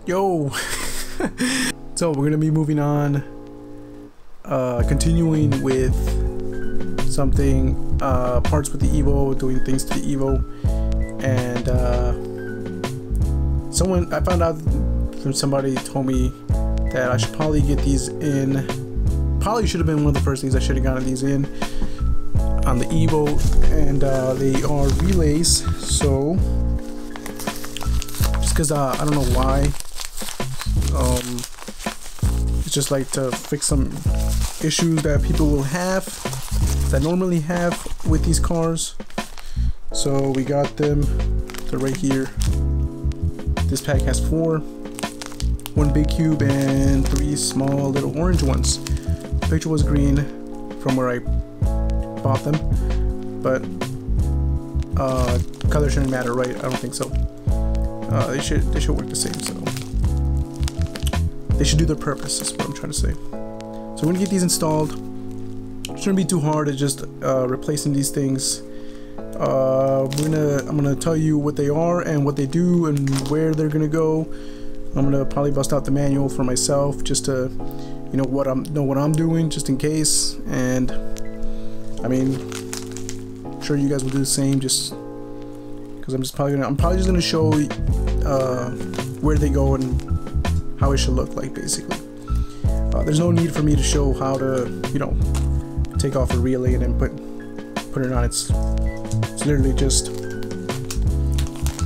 Yo. So we're gonna be moving on, continuing with something, parts with the Evo, doing things to the Evo, and I found out from somebody told me that I should probably get these in. Probably should have been one of the first things I should have gotten these in on the Evo, and they are relays. So just because I don't know why, it's just like to fix some issues that people will have, that normally have with these cars. So we got them. They're right here. This pack has 4, 1 big cube and 3 small little orange ones. The picture was green from where I bought them, but color shouldn't matter, right? I don't think so. They should work the same, so they should do their purpose, is what I'm trying to say. So we're gonna get these installed. It shouldn't be too hard. It's just replacing these things. I'm gonna tell you what they are and what they do and where they're gonna go. I'm gonna probably bust out the manual for myself just to know what I'm doing, just in case. And I mean, I'm sure you guys will do the same, just because I'm probably just gonna show where they go and how it should look like, basically. There's no need for me to show how to take off a relay and then put it on. It's literally just,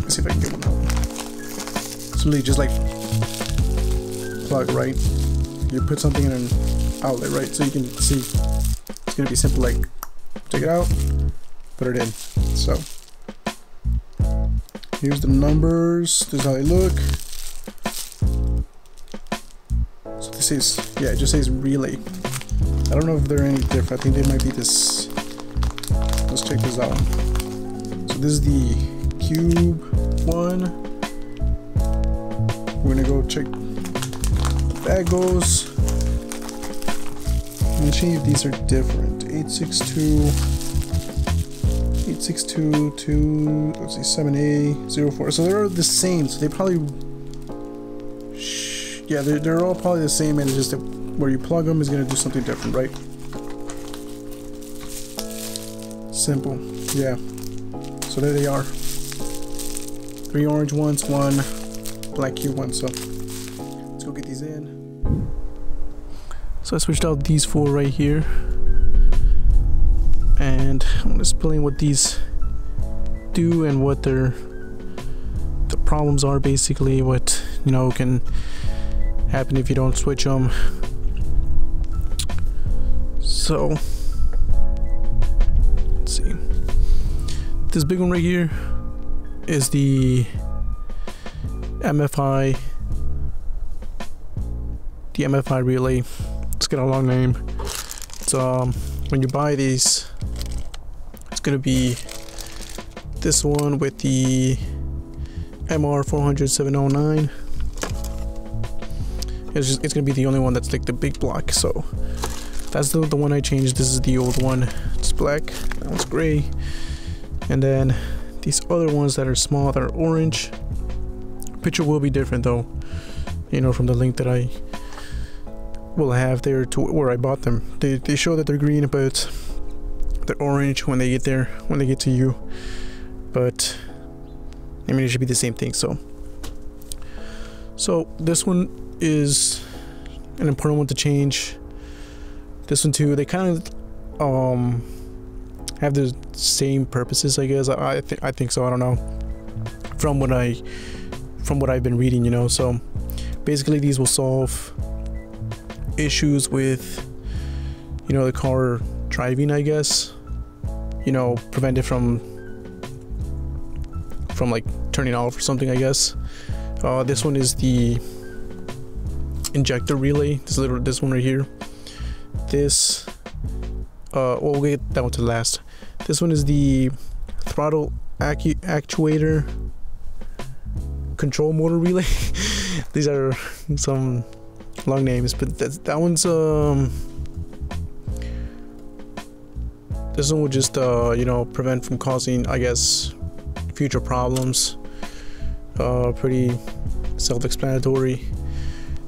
let's see if I can get one out. It's literally just like plug, right? You put something in an outlet, right? So you can see it's gonna be simple, like take it out, put it in. So here's the numbers. This is how they look. So this is, yeah, it just says relay. I don't know if they're any different. I think they might be this. Let's check this out. So this is the cube one. We're gonna go check how that goes. I'm gonna see if these are different. 862, let's see, 7A04. So they're the same. So they probably, yeah, they're all probably the same, and it's just that where you plug them is gonna do something different, right? Simple, yeah. So there they are. 3 orange ones, 1 black cube one. So let's go get these in. So I switched out these 4 right here, and I'm gonna explain what these do and what the problems are, basically. What can happen if you don't switch them. So let's see. This big one right here is the MFI. The MFI relay. It's got a long name. It's when you buy these, it's gonna be this one with the MR400709. It's gonna be the only one that's like the big block. So that's the one I changed. This is the old one. It's black. That one's gray. And then these other ones that are small, that are orange. Picture will be different though. From the link that I will have there to where I bought them. They show that they're green, but they're orange when they get there, when they get to you. But I mean, it should be the same thing. So this one is an important one to change. This one too. They kind of have the same purposes, I guess. I think so. I don't know. From what I've been reading, So basically, these will solve issues with the car driving, I guess. Prevent it from like turning off or something, I guess. This one is the injector relay. This one right here. This we'll get that one to last. This one is the throttle actuator control motor relay. These are some long names, but that one's this one will just prevent from causing, I guess, future problems. Pretty self-explanatory.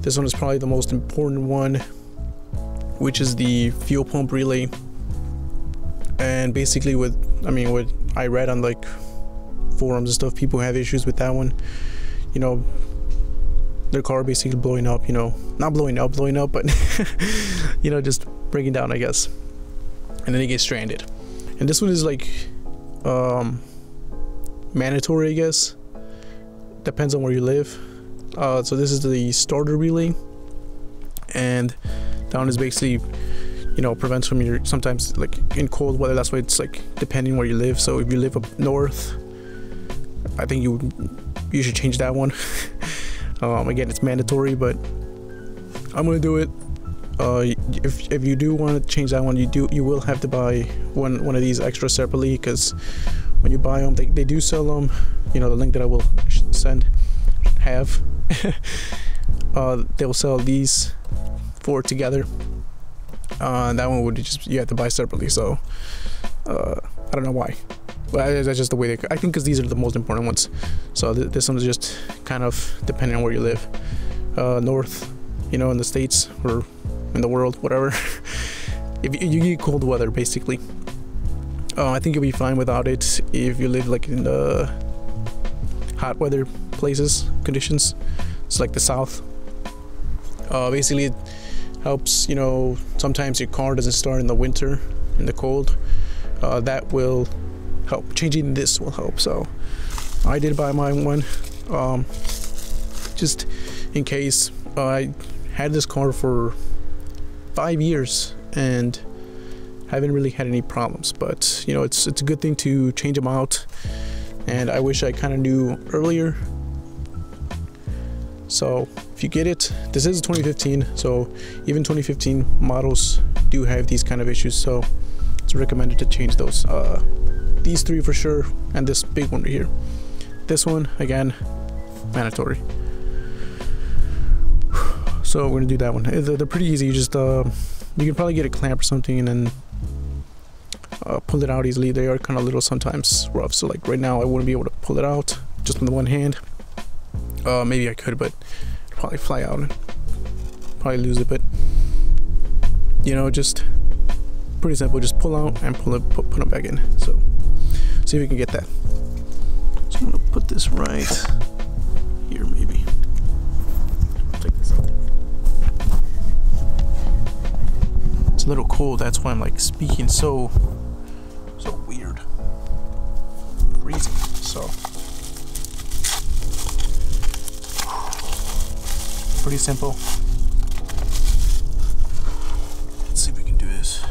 This one is probably the most important one, which is the fuel pump relay. And basically what I read on like forums and stuff, people have issues with that one. You know, their car basically blowing up, you know, not blowing up, but you know, just breaking down, I guess. And then they get stranded. And this one is like mandatory, I guess. Depends on where you live. So this is the starter relay, and that one is basically, you know, prevents from your, sometimes like in cold weather, that's why it's like depending where you live. So if you live up north, I think you should change that one. Again, it's mandatory, but I'm gonna do it. If you do want to change that one, you will have to buy one of these extra separately, because when you buy them, they do sell them. You know, the link that I will have they'll sell these 4 together. That one would just, you have to buy separately. So I don't know why, but that's just the way I think, because these are the most important ones. So this one's just kind of depending on where you live, north, you know, in the States or in the world, whatever. If you get cold weather, basically, I think you'll be fine without it if you live like in the hot weather conditions. It's like the South. Basically it helps, you know, sometimes your car doesn't start in the winter, in the cold. That will help. Changing this will help. So I did buy my one, just in case. I had this car for 5 years and haven't really had any problems, but you know, it's a good thing to change them out, and I wish I kind of knew earlier. So if you get it, this is 2015, so even 2015 models do have these kind of issues, so it's recommended to change those. These 3 for sure, and this big one right here. This one, again, mandatory. So we're gonna do that one. They're pretty easy. You just you can probably get a clamp or something and then pull it out easily. They are kind of little, sometimes rough, so like right now I wouldn't be able to pull it out just with one hand. Maybe I could, but it'd probably fly out and probably lose it. But you know, just pretty simple. Just pull out and pull it, put them back in. So see if we can get that. So I'm gonna put this right here, maybe. Take this out. It's a little cold. That's why I'm like speaking so weird. Freezing. So pretty simple. Let's see if we can do this.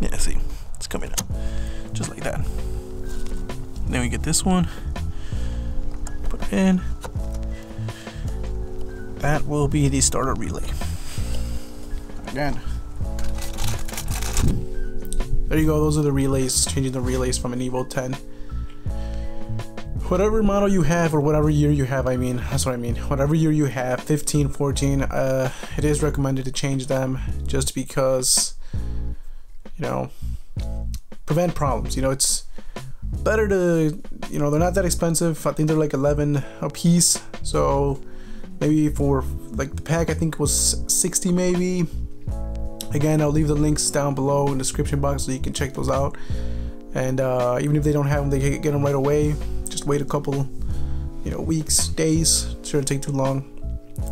Yeah, see, it's coming out just like that. And then we get this one, put it in. That will be the starter relay. Again, there you go. Those are the relays. Changing the relays from an Evo 10. Whatever model you have, or whatever year you have, I mean, that's what I mean. Whatever year you have, 15, 14, it is recommended to change them, just because, you know, prevent problems. You know, it's better to, you know, they're not that expensive. I think they're like 11 a piece. So maybe for like the pack, I think it was 60 maybe. Again, I'll leave the links down below in the description box so you can check those out. And even if they don't have them, they can get them right away. Just wait a couple, you know, weeks, days. It shouldn't take too long.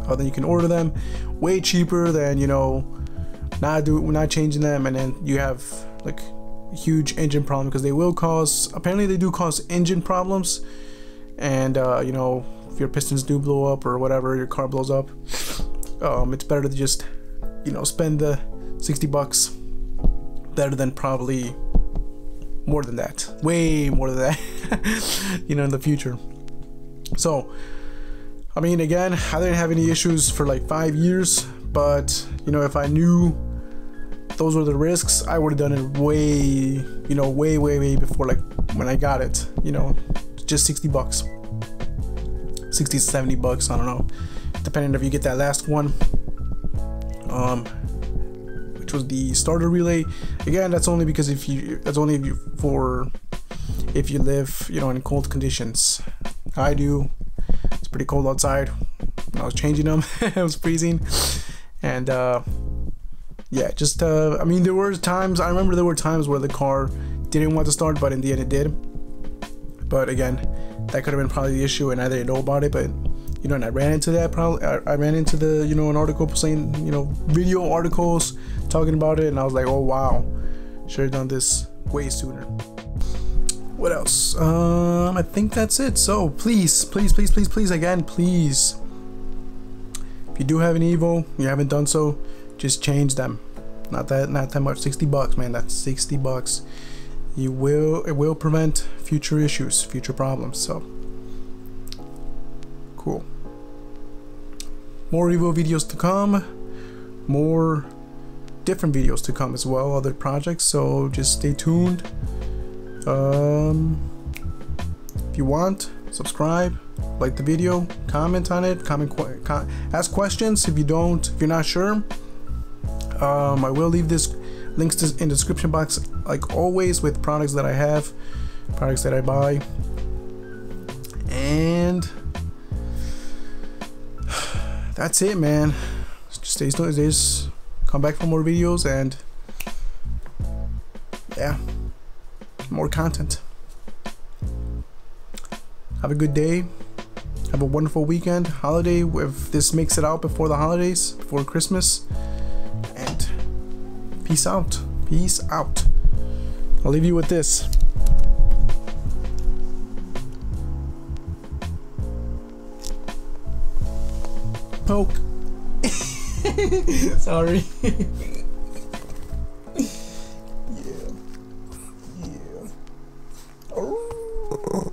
Then you can order them way cheaper than, you know, not changing them, and then you have like a huge engine problem, because they will cause, apparently they do cause engine problems. And you know, if your pistons do blow up or whatever, your car blows up, it's better to just, you know, spend the 60 bucks better than probably more than that, way more than that, you know, in the future. So I mean, again, I didn't have any issues for like 5 years, but you know, if I knew those were the risks, I would have done it way, you know, way before, like when I got it, you know, just 60 bucks, 60 70 bucks, I don't know, depending if you get that last one, which was the starter relay. Again, that's only because if you live, you know, in cold conditions. I do. It's pretty cold outside. When I was changing them, it was freezing, and yeah, just I mean, there were times, I remember there were times where the car didn't want to start, but in the end it did. But again, that could have been probably the issue, and I didn't know about it. But you know, and I ran into that. Probably I ran into the, you know, an article saying, you know, video articles talking about it, and I was like, oh wow, should have done this way sooner. What else? I think that's it. So please, again, please, if you do have an Evo, you haven't done so, just change them. Not that much. $60, man. That's $60. It will prevent future issues, future problems. So cool. More Evo videos to come, more different videos to come as well, other projects, so just stay tuned. If you want, subscribe, like the video, comment on it, ask questions. If you're not sure, I will leave this links in the description box, like always, with products that I have, products that I buy. And that's it, man. Just stay tuned. Just come back for more videos, and yeah, more content. Have a good day. Have a wonderful weekend, holiday, if this makes it out before the holidays, before Christmas. And peace out. Peace out. I'll leave you with this. Poke. Sorry. Yeah. Oh.